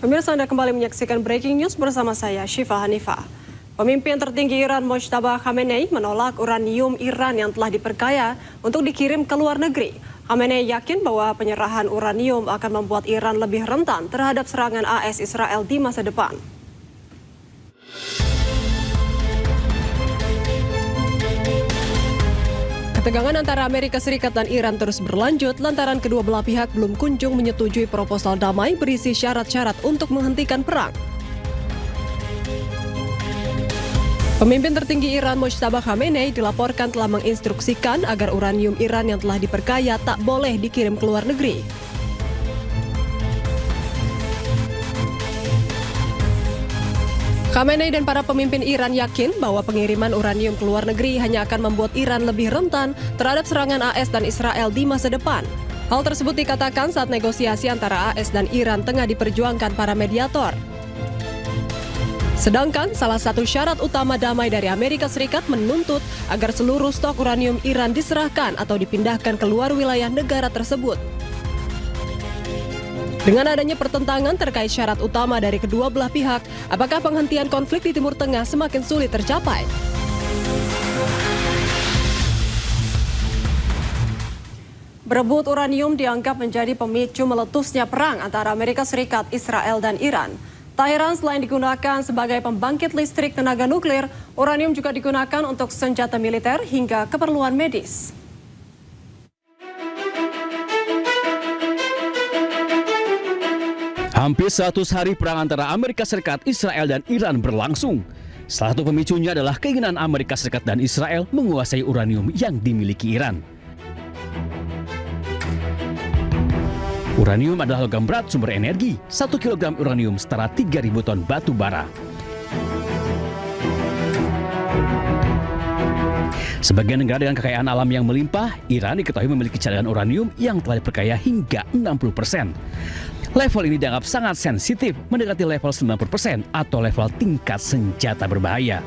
Pemirsa, Anda kembali menyaksikan Breaking News bersama saya, Syifa Hanifah. Pemimpin tertinggi Iran Mojtaba Khamenei menolak uranium Iran yang telah diperkaya untuk dikirim ke luar negeri. Khamenei yakin bahwa penyerahan uranium akan membuat Iran lebih rentan terhadap serangan AS Israel di masa depan. Ketegangan antara Amerika Serikat dan Iran terus berlanjut lantaran kedua belah pihak belum kunjung menyetujui proposal damai berisi syarat-syarat untuk menghentikan perang. Pemimpin tertinggi Iran Mojtaba Khamenei dilaporkan telah menginstruksikan agar uranium Iran yang telah diperkaya tak boleh dikirim ke luar negeri. Khamenei dan para pemimpin Iran yakin bahwa pengiriman uranium ke luar negeri hanya akan membuat Iran lebih rentan terhadap serangan AS dan Israel di masa depan. Hal tersebut dikatakan saat negosiasi antara AS dan Iran tengah diperjuangkan para mediator. Sedangkan salah satu syarat utama damai dari Amerika Serikat menuntut agar seluruh stok uranium Iran diserahkan atau dipindahkan ke luar wilayah negara tersebut. Dengan adanya pertentangan terkait syarat utama dari kedua belah pihak, apakah penghentian konflik di Timur Tengah semakin sulit tercapai? Berebut uranium dianggap menjadi pemicu meletusnya perang antara Amerika Serikat, Israel, dan Iran. Tak heran selain digunakan sebagai pembangkit listrik tenaga nuklir, uranium juga digunakan untuk senjata militer hingga keperluan medis. Hampir 100 hari perang antara Amerika Serikat, Israel, dan Iran berlangsung. Salah satu pemicunya adalah keinginan Amerika Serikat dan Israel menguasai uranium yang dimiliki Iran. Uranium adalah logam berat sumber energi. 1 kg uranium setara 3.000 ton batu bara. Sebagai negara dengan kekayaan alam yang melimpah, Iran diketahui memiliki cadangan uranium yang telah diperkaya hingga 60%. Level ini dianggap sangat sensitif, mendekati level 90% atau level tingkat senjata berbahaya.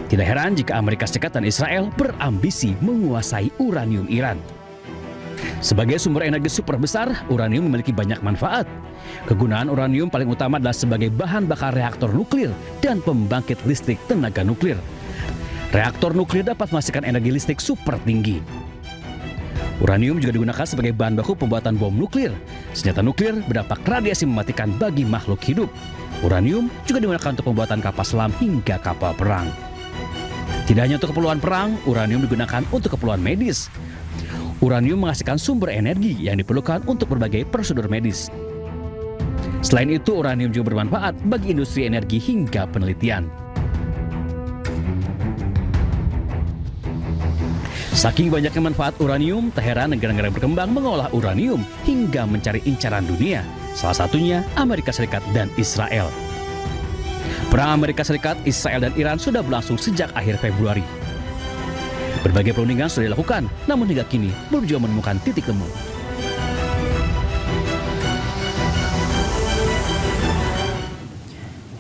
Tidak heran jika Amerika Serikat dan Israel berambisi menguasai uranium Iran. Sebagai sumber energi super besar, uranium memiliki banyak manfaat. Kegunaan uranium paling utama adalah sebagai bahan bakar reaktor nuklir dan pembangkit listrik tenaga nuklir. Reaktor nuklir dapat menghasilkan energi listrik super tinggi. Uranium juga digunakan sebagai bahan baku pembuatan bom nuklir. Senjata nuklir berdampak radiasi mematikan bagi makhluk hidup. Uranium juga digunakan untuk pembuatan kapal selam hingga kapal perang. Tidak hanya untuk keperluan perang, uranium digunakan untuk keperluan medis. Uranium menghasilkan sumber energi yang diperlukan untuk berbagai prosedur medis. Selain itu, uranium juga bermanfaat bagi industri energi hingga penelitian. Saking banyaknya manfaat uranium, tak heran negara-negara berkembang mengolah uranium hingga mencari incaran dunia. Salah satunya Amerika Serikat dan Israel. Perang Amerika Serikat, Israel, dan Iran sudah berlangsung sejak akhir Februari. Berbagai perundingan sudah dilakukan, namun hingga kini belum juga menemukan titik temu.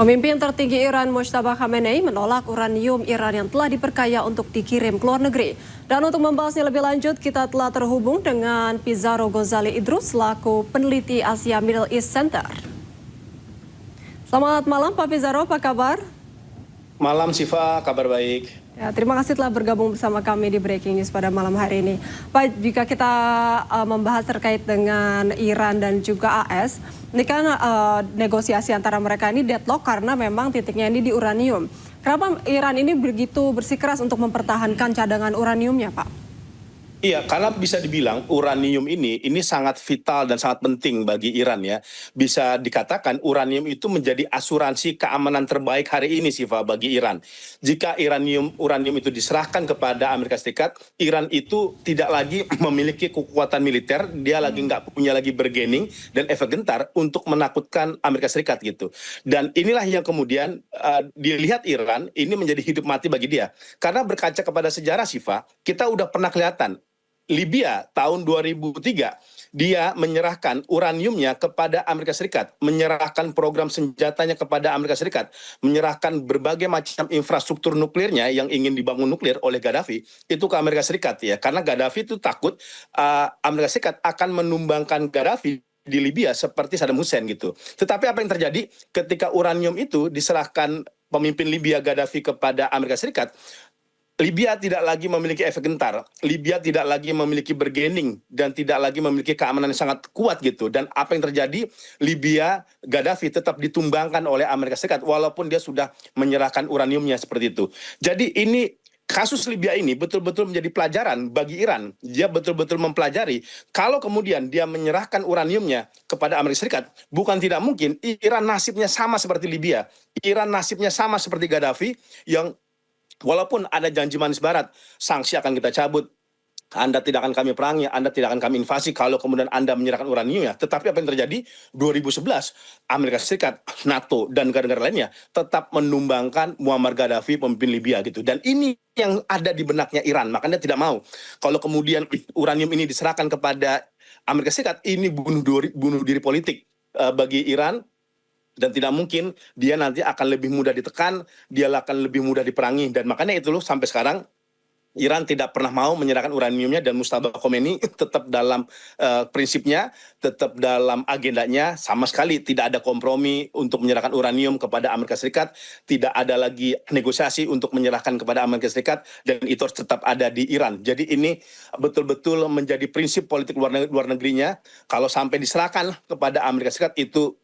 Pemimpin tertinggi Iran Mojtaba Khamenei menolak uranium Iran yang telah diperkaya untuk dikirim ke luar negeri. Dan untuk membahasnya lebih lanjut, kita telah terhubung dengan Pizarro Ghazali Idrus selaku peneliti Asia Middle East Center. Selamat malam Pak Pizarro, apa kabar? Malam Syifa, kabar baik. Ya, terima kasih telah bergabung bersama kami di Breaking News pada malam hari ini. Pak, jika kita membahas terkait dengan Iran dan juga AS, ini kan negosiasi antara mereka ini deadlock karena memang titiknya ini di uranium. Kenapa Iran ini begitu bersikeras untuk mempertahankan cadangan uraniumnya, Pak? Iya, karena bisa dibilang uranium ini sangat vital dan sangat penting bagi Iran ya. Bisa dikatakan uranium itu menjadi asuransi keamanan terbaik hari ini Syifa bagi Iran. Jika uranium itu diserahkan kepada Amerika Serikat, Iran itu tidak lagi memiliki kekuatan militer, dia lagi nggak punya lagi bargaining dan efek gentar untuk menakutkan Amerika Serikat gitu. Dan inilah yang kemudian dilihat Iran ini menjadi hidup mati bagi dia. Karena berkaca kepada sejarah Syifa, kita udah pernah kelihatan Libya tahun 2003, dia menyerahkan uraniumnya kepada Amerika Serikat, menyerahkan program senjatanya kepada Amerika Serikat, menyerahkan berbagai macam infrastruktur nuklirnya yang ingin dibangun nuklir oleh Gaddafi, itu ke Amerika Serikat ya. Karena Gaddafi itu takut Amerika Serikat akan menumbangkan Gaddafi di Libya seperti Saddam Hussein gitu. Tetapi apa yang terjadi ketika uranium itu diserahkan pemimpin Libya Gaddafi kepada Amerika Serikat, Libya tidak lagi memiliki efek gentar, Libya tidak lagi memiliki bargaining dan tidak lagi memiliki keamanan yang sangat kuat gitu. Dan apa yang terjadi, Libya Gaddafi tetap ditumbangkan oleh Amerika Serikat walaupun dia sudah menyerahkan uraniumnya seperti itu. Jadi ini kasus Libya ini betul-betul menjadi pelajaran bagi Iran. Dia betul-betul mempelajari kalau kemudian dia menyerahkan uraniumnya kepada Amerika Serikat, bukan tidak mungkin Iran nasibnya sama seperti Libya. Iran nasibnya sama seperti Gaddafi yang walaupun ada janji manis Barat, sanksi akan kita cabut, Anda tidak akan kami perangi, Anda tidak akan kami invasi kalau kemudian Anda menyerahkan uraniumnya. Tetapi apa yang terjadi? 2011, Amerika Serikat, NATO, dan negara-negara lainnya tetap menumbangkan Muammar Gaddafi, pemimpin Libya gitu. Dan ini yang ada di benaknya Iran, makanya tidak mau. Kalau kemudian uranium ini diserahkan kepada Amerika Serikat, ini bunuh diri politik bagi Iran. Dan tidak mungkin dia nanti akan lebih mudah ditekan, dia akan lebih mudah diperangi. Dan makanya itu loh sampai sekarang Iran tidak pernah mau menyerahkan uraniumnya dan Mustafa Khomeini tetap dalam prinsipnya, tetap dalam agendanya, sama sekali tidak ada kompromi untuk menyerahkan uranium kepada Amerika Serikat, tidak ada lagi negosiasi untuk menyerahkan kepada Amerika Serikat, dan itu harus tetap ada di Iran. Jadi ini betul-betul menjadi prinsip politik luar negerinya, kalau sampai diserahkan kepada Amerika Serikat itu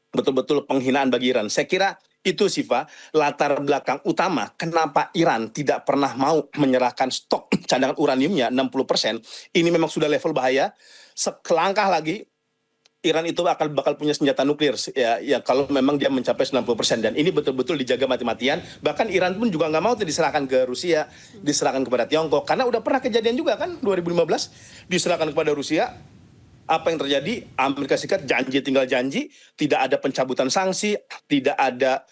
betul-betul penghinaan bagi Iran. Saya kira itu Siva, latar belakang utama kenapa Iran tidak pernah mau menyerahkan stok cadangan uraniumnya 60%. Ini memang sudah level bahaya. Selangkah lagi Iran itu bakal punya senjata nuklir ya kalau memang dia mencapai 90%, dan ini betul-betul dijaga mati-matian. Bahkan Iran pun juga nggak mau diserahkan ke Rusia, diserahkan kepada Tiongkok, karena udah pernah kejadian juga kan 2015 diserahkan kepada Rusia. Apa yang terjadi? Amerika Serikat janji tinggal janji, tidak ada pencabutan sanksi, tidak ada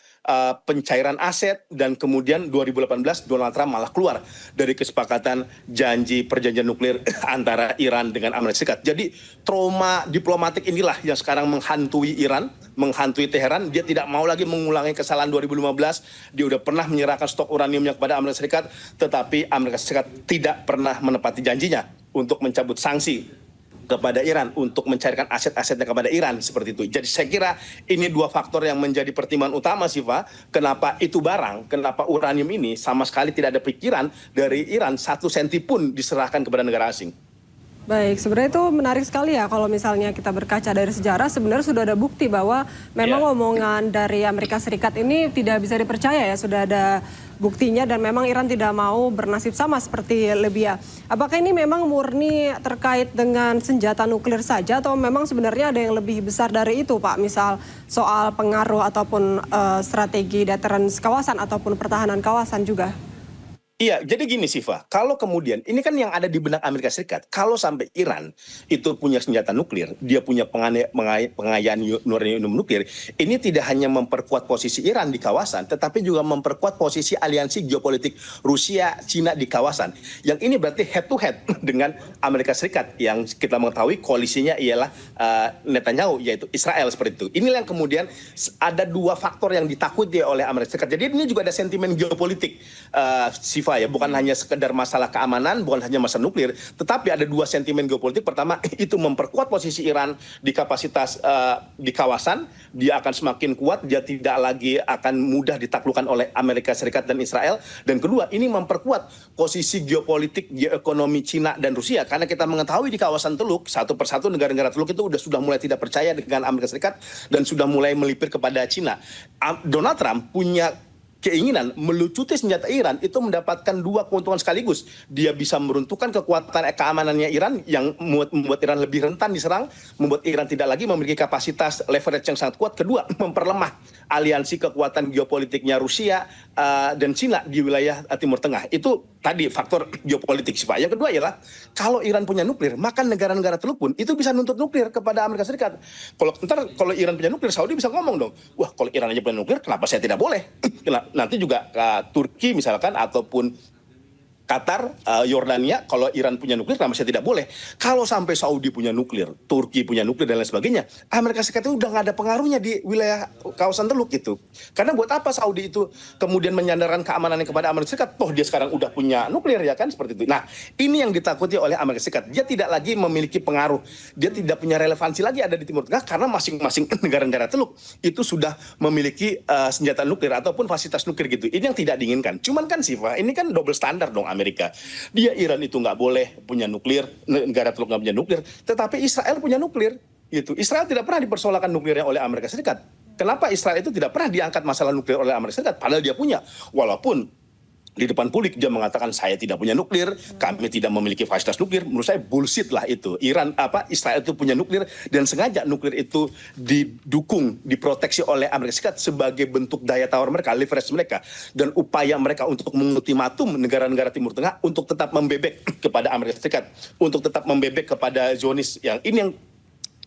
pencairan aset, dan kemudian 2018 Donald Trump malah keluar dari kesepakatan janji perjanjian nuklir antara Iran dengan Amerika Serikat. Jadi trauma diplomatik inilah yang sekarang menghantui Iran, menghantui Teheran. Dia tidak mau lagi mengulangi kesalahan 2015. Dia udah pernah menyerahkan stok uraniumnya kepada Amerika Serikat, tetapi Amerika Serikat tidak pernah menepati janjinya untuk mencabut sanksi kepada Iran, untuk mencairkan aset-asetnya kepada Iran, seperti itu. Jadi saya kira ini dua faktor yang menjadi pertimbangan utama, Siva, kenapa itu barang, kenapa uranium ini sama sekali tidak ada pikiran dari Iran 1 senti pun diserahkan kepada negara asing. Baik, sebenarnya itu menarik sekali ya kalau misalnya kita berkaca dari sejarah, sebenarnya sudah ada bukti bahwa memang omongan dari Amerika Serikat ini tidak bisa dipercaya ya, sudah ada buktinya, dan memang Iran tidak mau bernasib sama seperti Libya. Apakah ini memang murni terkait dengan senjata nuklir saja atau memang sebenarnya ada yang lebih besar dari itu, Pak? Misal soal pengaruh ataupun strategi deterrence kawasan ataupun pertahanan kawasan juga? Iya, jadi gini Siva, kalau kemudian, ini kan yang ada di benak Amerika Serikat, kalau sampai Iran itu punya senjata nuklir, dia punya pengayaan uranium nuklir, ini tidak hanya memperkuat posisi Iran di kawasan, tetapi juga memperkuat posisi aliansi geopolitik Rusia, Cina di kawasan. Yang ini berarti head to head dengan Amerika Serikat, yang kita mengetahui koalisinya ialah Netanyahu, yaitu Israel, seperti itu. Inilah yang kemudian ada dua faktor yang ditakuti oleh Amerika Serikat. Jadi ini juga ada sentimen geopolitik, Siva, ya, bukan hanya sekedar masalah keamanan, bukan hanya masalah nuklir, tetapi ada dua sentimen geopolitik. Pertama, itu memperkuat posisi Iran di kapasitas di kawasan, dia akan semakin kuat, dia tidak lagi akan mudah ditaklukkan oleh Amerika Serikat dan Israel. Dan kedua, ini memperkuat posisi geopolitik, geoekonomi Cina dan Rusia, karena kita mengetahui di kawasan Teluk, satu persatu negara-negara Teluk itu sudah mulai tidak percaya dengan Amerika Serikat dan sudah mulai melipir kepada Cina. Donald Trump punya keinginan melucuti senjata Iran itu mendapatkan dua keuntungan sekaligus. Dia bisa meruntuhkan kekuatan keamanannya Iran yang membuat Iran lebih rentan diserang, membuat Iran tidak lagi memiliki kapasitas leverage yang sangat kuat. Kedua, memperlemah aliansi kekuatan geopolitiknya Rusia dan Cina di wilayah Timur Tengah. Itu tadi faktor geopolitik, Pak. Yang kedua ialah kalau Iran punya nuklir, maka negara-negara Teluk pun itu bisa nuntut nuklir kepada Amerika Serikat. Kalau Iran punya nuklir, Saudi bisa ngomong dong, wah kalau Iran aja punya nuklir, kenapa saya tidak boleh? Nanti juga Turki misalkan ataupun Qatar, Yordania, kalau Iran punya nuklir, kenapa saya tidak boleh? Kalau sampai Saudi punya nuklir, Turki punya nuklir dan lain sebagainya, Amerika Serikat itu udah nggak ada pengaruhnya di wilayah kawasan Teluk gitu. Karena buat apa Saudi itu kemudian menyandarkan keamanannya kepada Amerika Serikat? Toh dia sekarang udah punya nuklir ya kan seperti itu. Nah ini yang ditakuti oleh Amerika Serikat. Dia tidak lagi memiliki pengaruh, dia tidak punya relevansi lagi ada di Timur Tengah karena masing-masing negara-negara Teluk itu sudah memiliki senjata nuklir ataupun fasilitas nuklir gitu. Ini yang tidak diinginkan. Cuman kan Siva, ini kan double standar dong Amerika. Dia Iran itu nggak boleh punya nuklir, negara Teluk nggak punya nuklir, tetapi Israel punya nuklir. Gitu. Israel tidak pernah dipersoalkan nuklirnya oleh Amerika Serikat. Kenapa Israel itu tidak pernah diangkat masalah nuklir oleh Amerika Serikat? Padahal dia punya. Walaupun di depan publik dia mengatakan saya tidak punya nuklir, kami tidak memiliki fasilitas nuklir. Menurut saya bullshit lah itu. Israel itu punya nuklir dan sengaja nuklir itu didukung, diproteksi oleh Amerika Serikat sebagai bentuk daya tawar mereka, leverage mereka dan upaya mereka untuk mengultimatum negara-negara Timur Tengah untuk tetap membebek kepada Amerika Serikat, untuk tetap membebek kepada Zionis yang ini yang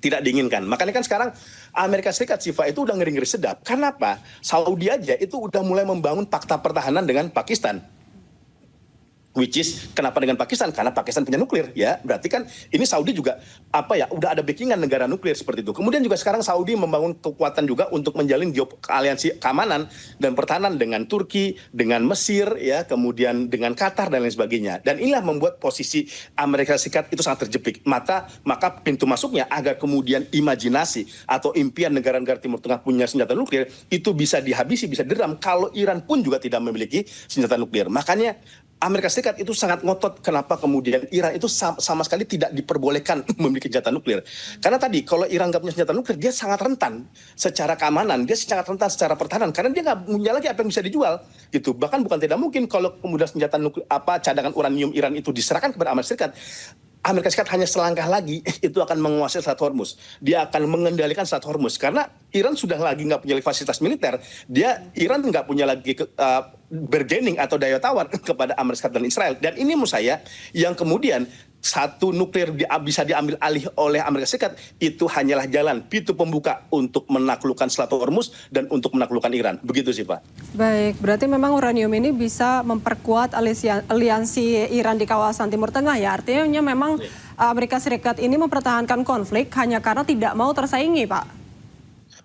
tidak diinginkan. Makanya kan sekarang Amerika Serikat Siva itu udah ngeri-ngeri sedap. Karena apa? Saudi aja itu udah mulai membangun fakta pertahanan dengan Pakistan. Which is kenapa dengan Pakistan? Karena Pakistan punya nuklir ya. Berarti kan ini Saudi juga udah ada backingan negara nuklir seperti itu. Kemudian juga sekarang Saudi membangun kekuatan juga untuk menjalin aliansi keamanan dan pertahanan dengan Turki, dengan Mesir ya, kemudian dengan Qatar dan lain sebagainya. Dan inilah membuat posisi Amerika Serikat itu sangat terjepit. Maka pintu masuknya agar kemudian imajinasi atau impian negara-negara Timur Tengah punya senjata nuklir itu bisa dihabisi, bisa diredam kalau Iran pun juga tidak memiliki senjata nuklir. Makanya Amerika Serikat itu sangat ngotot kenapa kemudian Iran itu sama sekali tidak diperbolehkan memiliki senjata nuklir. Karena tadi kalau Iran nggak punya senjata nuklir, dia sangat rentan secara keamanan, dia sangat rentan secara pertahanan. Karena dia nggak punya lagi apa yang bisa dijual, gitu. Bahkan bukan tidak mungkin kalau kemudian senjata nuklir cadangan uranium Iran itu diserahkan kepada Amerika Serikat. Amerika Serikat hanya selangkah lagi itu akan menguasai Selat Hormuz. Dia akan mengendalikan Selat Hormuz karena Iran sudah lagi nggak punya fasilitas militer. Iran nggak punya lagi bargaining atau daya tawar kepada Amerika Serikat dan Israel. Dan ini menurut saya yang kemudian satu nuklir bisa diambil alih oleh Amerika Serikat itu hanyalah jalan pintu pembuka untuk menaklukkan Selat Hormuz dan untuk menaklukkan Iran. Begitu sih Pak. Baik, berarti memang uranium ini bisa memperkuat aliansi Iran di kawasan Timur Tengah ya. Artinya memang Amerika Serikat ini mempertahankan konflik hanya karena tidak mau tersaingi Pak.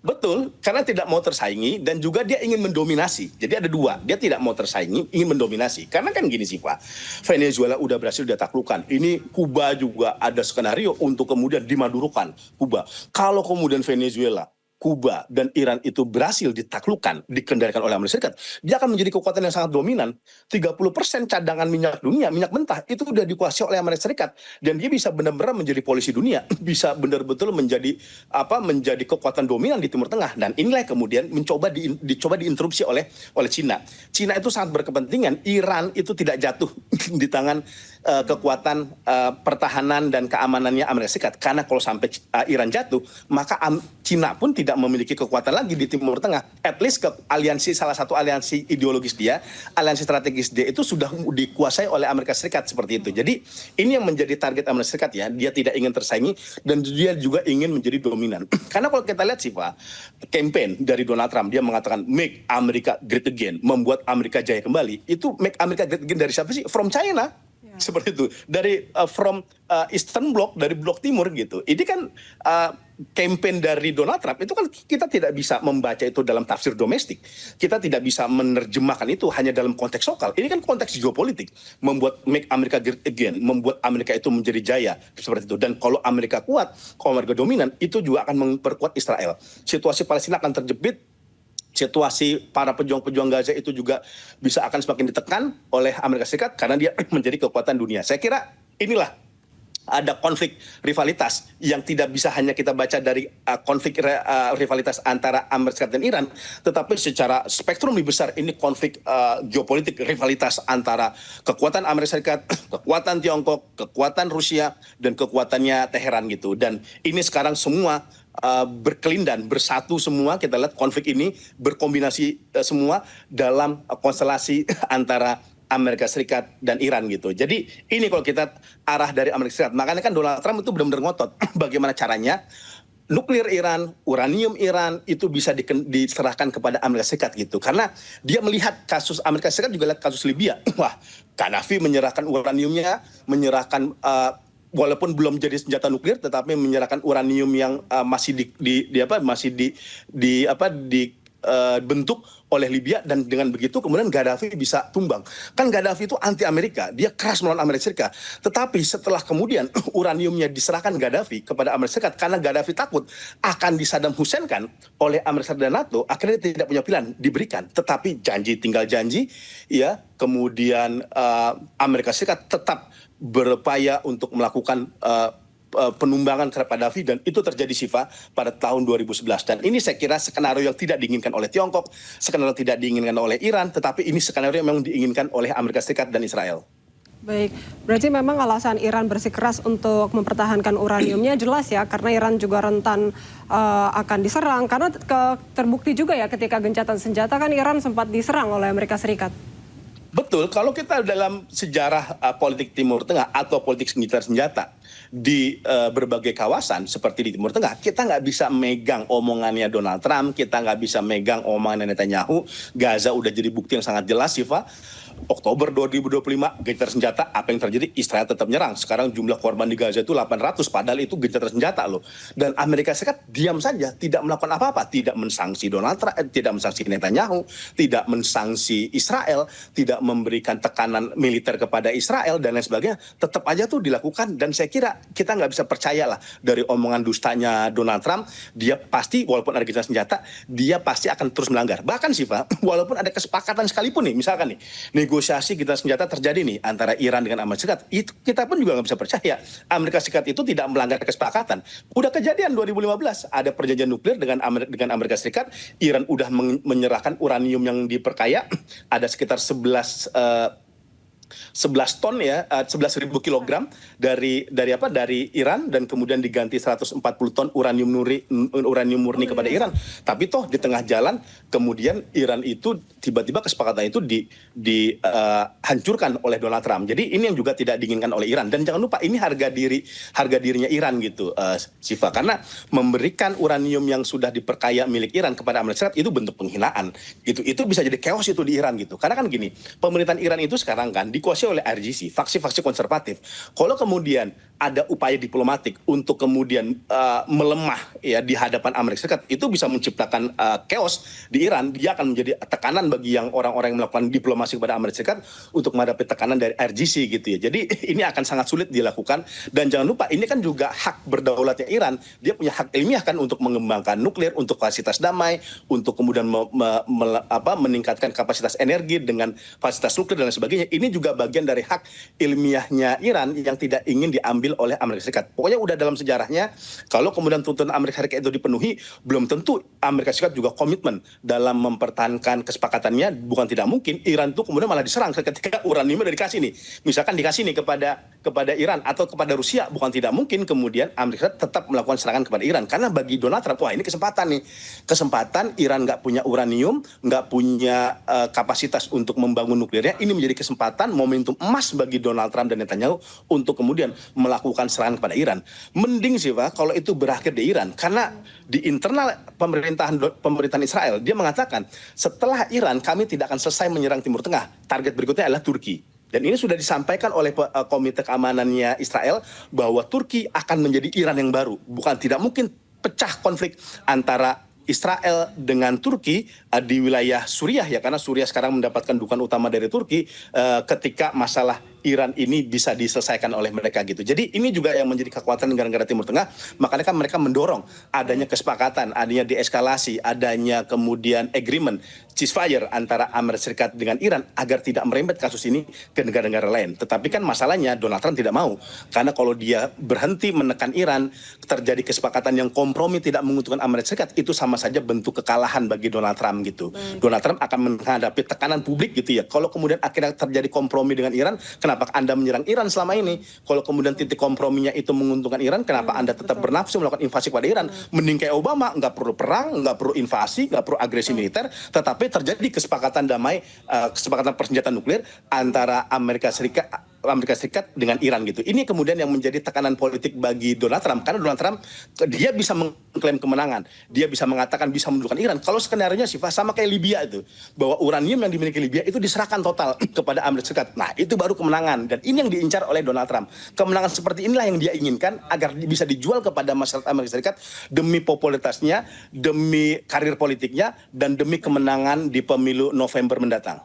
Betul, karena tidak mau tersaingi dan juga dia ingin mendominasi. Jadi ada dua, dia tidak mau tersaingi, ingin mendominasi. Karena kan gini sih Pak, Venezuela udah berhasil ditaklukkan. Ini Kuba juga ada skenario untuk kemudian dimadurukan Kuba. Kalau kemudian Venezuela, Kuba dan Iran itu berhasil ditaklukkan, dikendalikan oleh Amerika Serikat, dia akan menjadi kekuatan yang sangat dominan. 30% cadangan minyak dunia, minyak mentah, itu udah dikuasai oleh Amerika Serikat. Dan dia bisa benar-benar menjadi polisi dunia, bisa benar-benar menjadi kekuatan dominan di Timur Tengah. Dan inilah kemudian dicoba diinterupsi oleh Cina. Cina itu sangat berkepentingan Iran itu tidak jatuh di tangan kekuatan pertahanan dan keamanannya Amerika Serikat. Karena kalau sampai Iran jatuh, maka Cina pun tidak memiliki kekuatan lagi di Timur Tengah. At least salah satu aliansi ideologis dia, aliansi strategis dia itu sudah dikuasai oleh Amerika Serikat seperti itu. Jadi ini yang menjadi target Amerika Serikat ya. Dia tidak ingin tersaingi dan dia juga ingin menjadi dominan. Karena kalau kita lihat sih Pak, campaign dari Donald Trump, dia mengatakan make America great again, membuat Amerika jaya kembali. Itu make America great again dari siapa sih? From China. Seperti itu, dari from Eastern Bloc, dari blok timur gitu. Ini kan campaign dari Donald Trump itu kan kita tidak bisa membaca itu dalam tafsir domestik. Kita tidak bisa menerjemahkan itu hanya dalam konteks lokal. Ini kan konteks geopolitik, membuat make America great again, membuat Amerika itu menjadi jaya seperti itu. Dan kalau Amerika kuat, kalau Amerika dominan, itu juga akan memperkuat Israel. Situasi Palestina akan terjepit. Situasi para pejuang-pejuang Gaza itu juga bisa akan semakin ditekan oleh Amerika Serikat karena dia menjadi kekuatan dunia. Saya kira inilah ada konflik rivalitas yang tidak bisa hanya kita baca dari konflik rivalitas antara Amerika Serikat dan Iran, tetapi secara spektrum lebih besar ini konflik geopolitik rivalitas antara kekuatan Amerika Serikat, kekuatan Tiongkok, kekuatan Rusia, dan kekuatannya Teheran gitu. Dan ini sekarang semua berkelindan, bersatu semua. Kita lihat konflik ini berkombinasi semua dalam konstelasi antara Amerika Serikat dan Iran gitu. Jadi ini kalau kita arah dari Amerika Serikat. Makanya kan Donald Trump itu benar-benar ngotot bagaimana caranya nuklir Iran, uranium Iran itu bisa diserahkan kepada Amerika Serikat gitu. Karena dia melihat kasus Amerika Serikat juga lihat kasus Libya. Wah, Gaddafi menyerahkan uraniumnya, menyerahkan walaupun belum jadi senjata nuklir, tetapi menyerahkan uranium yang masih dibentuk oleh Libya, dan dengan begitu kemudian Gaddafi bisa tumbang. Kan Gaddafi itu anti Amerika, dia keras melawan Amerika Serikat. Tetapi setelah kemudian uraniumnya diserahkan Gaddafi kepada Amerika Serikat karena Gaddafi takut akan disadam Hussein-kan oleh Amerika Serikat dan NATO, akhirnya tidak punya pilihan, diberikan. Tetapi janji tinggal janji, ya. Kemudian Amerika Serikat tetap berupaya untuk melakukan penumbangan terhadap Gaddafi, dan itu terjadi Siva pada tahun 2011. Dan ini saya kira skenario yang tidak diinginkan oleh Tiongkok, skenario tidak diinginkan oleh Iran, tetapi ini skenario yang memang diinginkan oleh Amerika Serikat dan Israel. Baik, berarti memang alasan Iran bersikeras untuk mempertahankan uraniumnya jelas ya, karena Iran juga rentan akan diserang, karena terbukti juga ya ketika gencatan senjata kan Iran sempat diserang oleh Amerika Serikat. Betul, kalau kita dalam sejarah politik Timur Tengah atau politik senjata di berbagai kawasan seperti di Timur Tengah, kita nggak bisa megang omongannya Donald Trump, kita nggak bisa megang omongannya Netanyahu. Gaza udah jadi bukti yang sangat jelas, Siva. Oktober 2025, gencatan senjata, apa yang terjadi? Israel tetap nyerang. Sekarang jumlah korban di Gaza itu 800, padahal itu gencatan senjata loh. Dan Amerika Serikat diam saja, tidak melakukan apa-apa. Tidak mensanksi Donald Trump, tidak mensanksi Netanyahu, tidak mensanksi Israel, tidak memberikan tekanan militer kepada Israel, dan lain sebagainya. Tetap aja tuh dilakukan, dan saya kira kita nggak bisa percayalah dari omongan dustanya Donald Trump. Dia pasti, walaupun ada gencatan senjata, dia pasti akan terus melanggar. Bahkan sih, Pak, walaupun ada kesepakatan sekalipun nih, misalkan nih, negosiasi gencatan senjata terjadi nih antara Iran dengan Amerika Serikat, itu kita pun juga nggak bisa percaya Amerika Serikat itu tidak melanggar kesepakatan. Udah kejadian 2015, ada perjanjian nuklir dengan Amerika Serikat, Iran udah menyerahkan uranium yang diperkaya, ada sekitar 11 ton ya, 11.000 kilogram dari Iran, dan kemudian diganti 140 ton uranium murni kepada Iran. Tapi toh di tengah jalan kemudian Iran itu tiba-tiba kesepakatan itu dihancurkan oleh Donald Trump. Jadi ini yang juga tidak diinginkan oleh Iran, dan jangan lupa ini harga dirinya Iran gitu, Siva, karena memberikan uranium yang sudah diperkaya milik Iran kepada Amerika Serikat itu bentuk penghinaan gitu. Itu bisa jadi chaos itu di Iran gitu. Karena kan gini, pemerintahan Iran itu sekarang kan dikuasai oleh RGC, faksi-faksi konservatif. Kalau kemudian ada upaya diplomatik untuk kemudian melemah ya di hadapan Amerika Serikat, itu bisa menciptakan chaos di Iran. Dia akan menjadi tekanan bagi yang orang-orang yang melakukan diplomasi kepada Amerika Serikat untuk menghadapi tekanan dari RGC gitu ya. Jadi ini akan sangat sulit dilakukan, dan jangan lupa ini kan juga hak berdaulatnya Iran. Dia punya hak ilmiah kan untuk mengembangkan nuklir, untuk fasilitas damai, untuk kemudian meningkatkan kapasitas energi dengan fasilitas nuklir dan lain sebagainya. Ini juga bagian dari hak ilmiahnya Iran yang tidak ingin diambil oleh Amerika Serikat. Pokoknya udah dalam sejarahnya, kalau kemudian tuntutan Amerika Serikat itu dipenuhi, belum tentu Amerika Serikat juga komitmen dalam mempertahankan kesepakatannya. Bukan tidak mungkin Iran itu kemudian malah diserang ketika uraniumnya udah dikasih nih. Misalkan dikasih nih kepada Iran atau kepada Rusia, bukan tidak mungkin kemudian Amerika Serikat tetap melakukan serangan kepada Iran. Karena bagi Donald Trump, wah ini kesempatan nih. Kesempatan Iran nggak punya uranium, nggak punya kapasitas untuk membangun nuklirnya. Ini menjadi kesempatan, momentum emas bagi Donald Trump dan Netanyahu untuk kemudian melakukan serangan kepada Iran. Mending sih Pak kalau itu berakhir di Iran, karena di internal pemerintahan Israel dia mengatakan setelah Iran kami tidak akan selesai menyerang Timur Tengah, target berikutnya adalah Turki. Dan ini sudah disampaikan oleh Komite Keamanannya Israel bahwa Turki akan menjadi Iran yang baru. Bukan tidak mungkin pecah konflik antara Israel dengan Turki di wilayah Suriah ya, karena Suriah sekarang mendapatkan dukungan utama dari Turki ketika masalah Iran ini bisa diselesaikan oleh mereka gitu. Jadi ini juga yang menjadi kekuatan negara-negara Timur Tengah, makanya kan mereka mendorong adanya kesepakatan, adanya deeskalasi, adanya kemudian agreement ceasefire antara Amerika Serikat dengan Iran agar tidak merembet kasus ini ke negara-negara lain. Tetapi kan masalahnya Donald Trump tidak mau, karena kalau dia berhenti menekan Iran, terjadi kesepakatan yang kompromi tidak menguntungkan Amerika Serikat, itu sama saja bentuk kekalahan bagi Donald Trump gitu. Donald Trump akan menghadapi tekanan publik gitu ya. Kalau kemudian akhirnya terjadi kompromi dengan Iran, kenapa Anda menyerang Iran selama ini? Kalau kemudian titik komprominya itu menguntungkan Iran, kenapa Anda tetap bernafsu melakukan invasi kepada Iran? Mending kayak Obama, nggak perlu perang, nggak perlu invasi, nggak perlu agresi militer, tetapi terjadi kesepakatan damai, kesepakatan persenjataan nuklir antara Amerika Serikat, Amerika Serikat dengan Iran gitu. Ini kemudian yang menjadi tekanan politik bagi Donald Trump, karena Donald Trump dia bisa mengklaim kemenangan, dia bisa mengatakan bisa mendukung Iran. Kalau skenario-nya sih sama kayak Libya itu, bahwa uranium yang dimiliki Libya itu diserahkan total kepada Amerika Serikat. Nah, itu baru kemenangan, dan ini yang diincar oleh Donald Trump. Kemenangan seperti inilah yang dia inginkan agar bisa dijual kepada masyarakat Amerika Serikat demi popularitasnya, demi karir politiknya, dan demi kemenangan di pemilu November mendatang.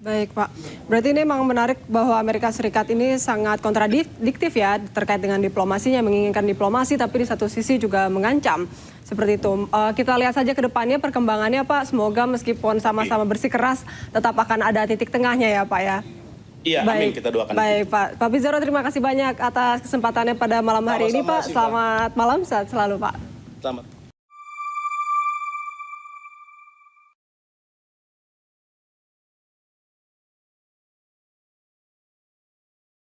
Baik Pak, berarti ini memang menarik bahwa Amerika Serikat ini sangat kontradiktif ya terkait dengan diplomasinya, menginginkan diplomasi tapi di satu sisi juga mengancam. Seperti itu. Kita lihat saja ke depannya perkembangannya Pak, semoga meskipun sama-sama bersikeras tetap akan ada titik tengahnya ya Pak ya. Iya, amin, kita doakan. Baik Pak Pizarro, terima kasih banyak atas kesempatannya pada malam hari ini Pak. Selamat malam, sehat selalu Pak. Selamat.